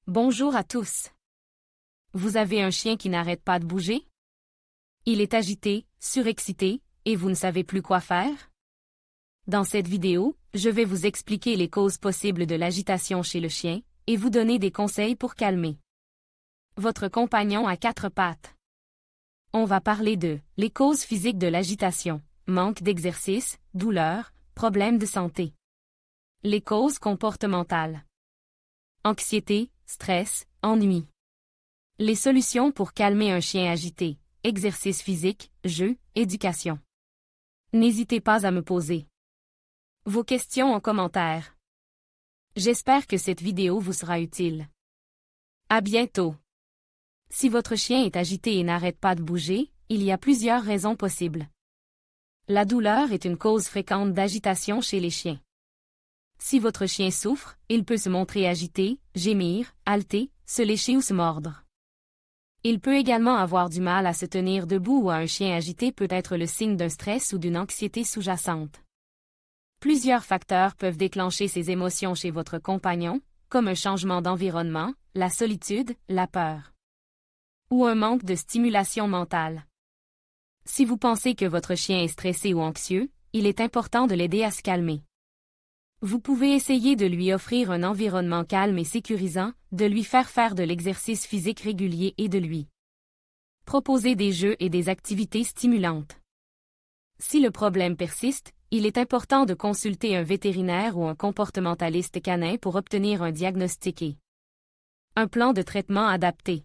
Bonjour à tous. Vous avez un chien qui n'arrête pas de bouger? Il est agité, surexcité, et vous ne savez plus quoi faire? Dans cette vidéo, je vais vous expliquer les causes possibles de l'agitation chez le chien, et vous donner des conseils pour calmer votre compagnon à quatre pattes. On va parler de les causes physiques de l'agitation, manque d'exercice, douleur, problèmes de santé. Les causes comportementales. Anxiété, stress, ennui. Les solutions pour calmer un chien agité, exercice physique, jeu, éducation. N'hésitez pas à me poser vos questions en commentaire. J'espère que cette vidéo vous sera utile. À bientôt. Si votre chien est agité et n'arrête pas de bouger, il y a plusieurs raisons possibles. La douleur est une cause fréquente d'agitation chez les chiens. Si votre chien souffre, il peut se montrer agité, gémir, halter, se lécher ou se mordre. Il peut également avoir du mal à se tenir debout ou un chien agité peut être le signe d'un stress ou d'une anxiété sous-jacente. Plusieurs facteurs peuvent déclencher ces émotions chez votre compagnon, comme un changement d'environnement, la solitude, la peur, ou un manque de stimulation mentale. Si vous pensez que votre chien est stressé ou anxieux, il est important de l'aider à se calmer. Vous pouvez essayer de lui offrir un environnement calme et sécurisant, de lui faire de l'exercice physique régulier et de lui proposer des jeux et des activités stimulantes. Si le problème persiste, il est important de consulter un vétérinaire ou un comportementaliste canin pour obtenir un diagnostic et un plan de traitement adapté.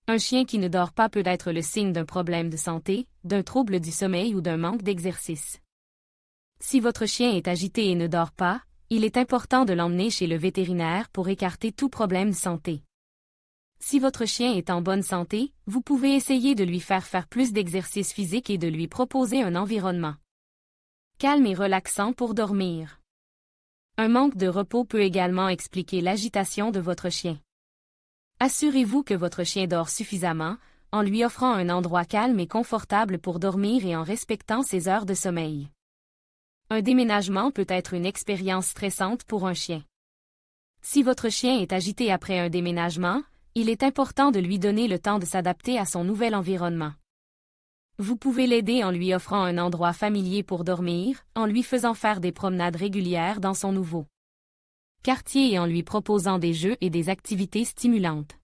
Un chien qui ne dort pas peut être le signe d'un problème de santé, d'un trouble du sommeil ou d'un manque d'exercice. Si votre chien est agité et ne dort pas, il est important de l'emmener chez le vétérinaire pour écarter tout problème de santé. Si votre chien est en bonne santé, vous pouvez essayer de lui faire plus d'exercice physique et de lui proposer un environnement calme et relaxant pour dormir. Un manque de repos peut également expliquer l'agitation de votre chien. Assurez-vous que votre chien dort suffisamment, en lui offrant un endroit calme et confortable pour dormir et en respectant ses heures de sommeil. Un déménagement peut être une expérience stressante pour un chien. Si votre chien est agité après un déménagement, il est important de lui donner le temps de s'adapter à son nouvel environnement. Vous pouvez l'aider en lui offrant un endroit familier pour dormir, en lui faisant faire des promenades régulières dans son nouveau quartier et en lui proposant des jeux et des activités stimulantes.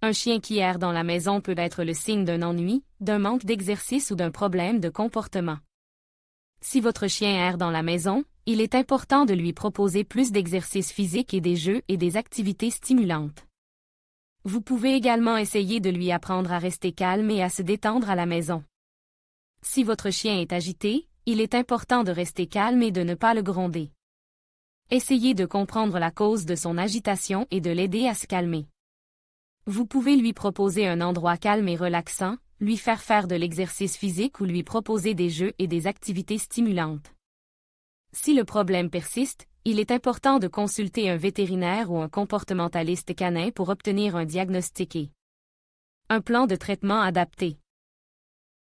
Un chien qui erre dans la maison peut être le signe d'un ennui, d'un manque d'exercice ou d'un problème de comportement. Si votre chien erre dans la maison, il est important de lui proposer plus d'exercices physiques et des jeux et des activités stimulantes. Vous pouvez également essayer de lui apprendre à rester calme et à se détendre à la maison. Si votre chien est agité, il est important de rester calme et de ne pas le gronder. Essayez de comprendre la cause de son agitation et de l'aider à se calmer. Vous pouvez lui proposer un endroit calme et relaxant, lui faire de l'exercice physique ou lui proposer des jeux et des activités stimulantes. Si le problème persiste, il est important de consulter un vétérinaire ou un comportementaliste canin pour obtenir un diagnostic et un plan de traitement adapté.